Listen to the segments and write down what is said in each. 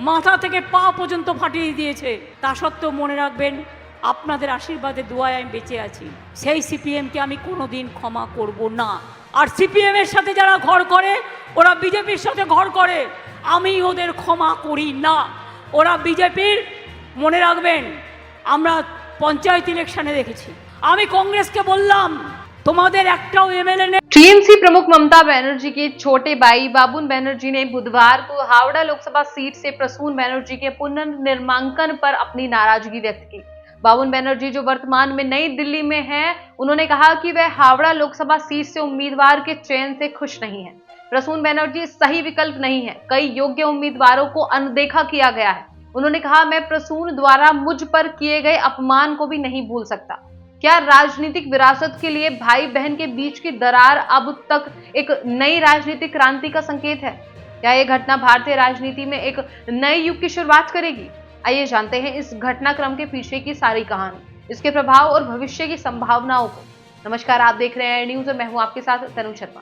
মাথা থেকে পা পর্যন্ত ফাটিয়ে দিয়েছে। তা সত্ত্বেও মনে রাখবেন, আপনাদের আশীর্বাদে দোয়ায় আমি বেঁচে আছি। সেই সিপিএমকে আমি কোনোদিন ক্ষমা করব না। আর সিপিএম এর সাথে যারা ঘর করে, ওরা বিজেপির সাথে ঘর করে, আমি ওদের ক্ষমা করি না। ওরা বিজেপির, মনে রাখবেন, আমরা পঞ্চায়েত ইলেকশনে দেখেছি। আমি কংগ্রেসকে বললাম, তোমাদের একটাও এমএলএ নেই। टीएमसी प्रमुख ममता बनर्जी के छोटे भाई बाबुन बनर्जी ने बुधवार को हावड़ा लोकसभा सीट से प्रसून बनर्जी के पुनर्निर्मांकन पर अपनी नाराजगी व्यक्त की। बाबुन बनर्जी, जो वर्तमान में नई दिल्ली में हैं, उन्होंने कहा कि वह हावड़ा लोकसभा सीट से उम्मीदवार के चयन से खुश नहीं है। प्रसून बनर्जी सही विकल्प नहीं है। कई योग्य उम्मीदवारों को अनदेखा किया गया है। उन्होंने कहा, मैं प्रसून द्वारा मुझ पर किए गए अपमान को भी नहीं भूल सकता। क्या राजनीतिक विरासत के लिए भाई बहन के बीच की दरार अब तक एक नई राजनीतिक क्रांति का संकेत है? क्या यह घटना भारतीय राजनीति में एक नए युग की शुरुआत करेगी? आइए जानते हैं इस घटनाक्रम के पीछे की सारी कहानी, इसके प्रभाव और भविष्य की संभावनाओं को। नमस्कार, आप देख रहे हैं न्यूज़ और मैं हूं आपके साथ तनु शर्मा।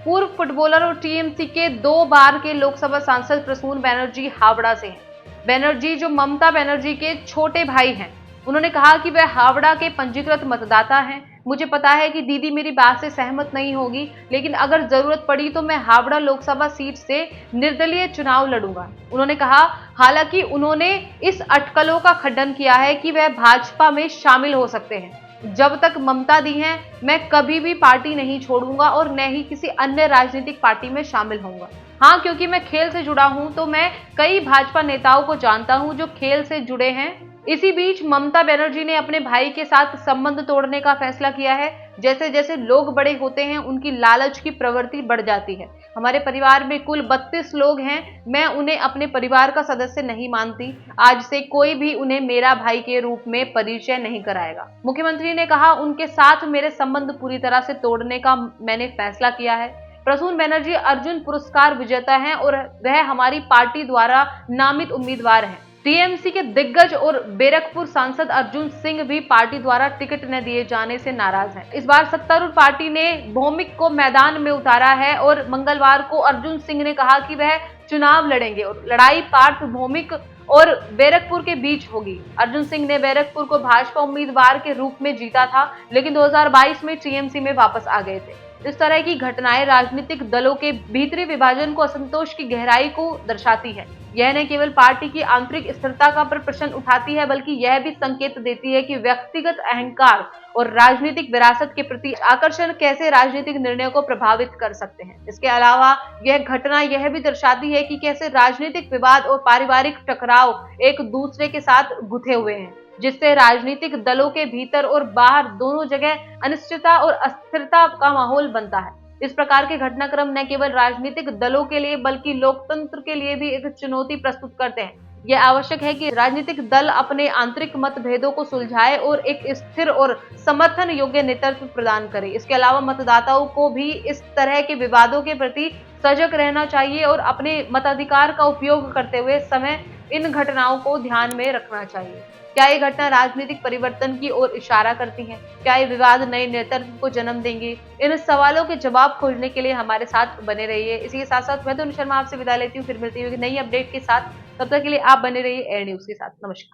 पूर्व फुटबॉलर और टीएमसी के 2 बार के लोकसभा सांसद प्रसून बनर्जी हावड़ा से हैं। बनर्जी, जो ममता बनर्जी के छोटे भाई हैं, उन्होंने कहा कि वह हावड़ा के पंजीकृत मतदाता हैं। मुझे पता है कि दीदी मेरी बात से सहमत नहीं होगी, लेकिन अगर जरूरत पड़ी तो मैं हावड़ा लोकसभा सीट से निर्दलीय चुनाव लड़ूंगा। उन्होंने कहा, हालांकि उन्होंने इस अटकलों का खंडन किया है कि वह भाजपा में शामिल हो सकते हैं। जब तक ममता दी हैं, मैं कभी भी पार्टी नहीं छोड़ूंगा और न ही किसी अन्य राजनीतिक पार्टी में शामिल होऊंगा। हाँ, क्योंकि मैं खेल से जुड़ा हूं, तो मैं कई भाजपा नेताओं को जानता हूं जो खेल से जुड़े हैं। इसी बीच ममता बनर्जी ने अपने भाई के साथ संबंध तोड़ने का फैसला किया है। जैसे जैसे लोग बड़े होते हैं, उनकी लालच की प्रवृत्ति बढ़ जाती है। हमारे परिवार में कुल 32 लोग हैं। मैं उन्हें अपने परिवार का सदस्य नहीं मानती। आज से कोई भी उन्हें मेरा भाई के रूप में परिचय नहीं कराएगा। मुख्यमंत्री ने कहा, उनके साथ मेरे संबंध पूरी तरह से तोड़ने का मैंने फैसला किया है। प्रसून बनर्जी अर्जुन पुरस्कार विजेता हैं और वह हमारी पार्टी द्वारा नामित उम्मीदवार हैं। टीएमसी के दिग्गज और बैरकपुर सांसद अर्जुन सिंह भी पार्टी द्वारा टिकट न दिए जाने से नाराज हैं। इस बार सत्तारूढ़ पार्टी ने भौमिक को मैदान में उतारा है और मंगलवार को अर्जुन सिंह ने कहा कि वह चुनाव लड़ेंगे और लड़ाई पार्थ भौमिक और बैरकपुर के बीच होगी। अर्जुन सिंह ने बैरकपुर को भाजपा उम्मीदवार के रूप में जीता था, लेकिन 2022 में टीएमसी में वापस आ गए थे। इस तरह की घटनाएं राजनीतिक दलों के भीतरी विभाजन को, असंतोष की गहराई को दर्शाती है। यह न केवल पार्टी की आंतरिक स्थिरता का पर प्रश्न उठाती है, बल्कि यह भी संकेत देती है कि व्यक्तिगत अहंकार और राजनीतिक विरासत के प्रति आकर्षण कैसे राजनीतिक निर्णयों को प्रभावित कर सकते हैं। इसके अलावा यह घटना यह भी दर्शाती है कि कैसे राजनीतिक विवाद और पारिवारिक टकराव एक दूसरे के साथ गुथे हुए हैं, जिससे राजनीतिक दलों के भीतर और बाहर दोनों जगह अनिश्चितता और अस्थिरता का माहौल बनता है। इस प्रकार के घटनाक्रम न केवल राजनीतिक दलों के लिए बल्कि लोकतंत्र के लिए भी एक चुनौती प्रस्तुत करते हैं। यह आवश्यक है कि राजनीतिक दल अपने आंतरिक मतभेदों को सुलझाए और एक स्थिर और समर्थन योग्य नेतृत्व प्रदान करे। इसके अलावा मतदाताओं को भी इस तरह के विवादों के प्रति सजग रहना चाहिए और अपने मताधिकार का उपयोग करते हुए समय इन घटनाओं को ध्यान में रखना चाहिए। क्या ये घटना राजनीतिक परिवर्तन की ओर इशारा करती है? क्या ये विवाद नए नेतृत्व को जन्म देंगे? इन सवालों के जवाब खोजने के लिए हमारे साथ बने रहिए। इसी के साथ साथ मैं तनु शर्मा आपसे विदा लेती हूँ। फिर मिलती हूँ नई अपडेट के साथ। तब तक के लिए आप बने रहिए एयर न्यूज के साथ। नमस्कार।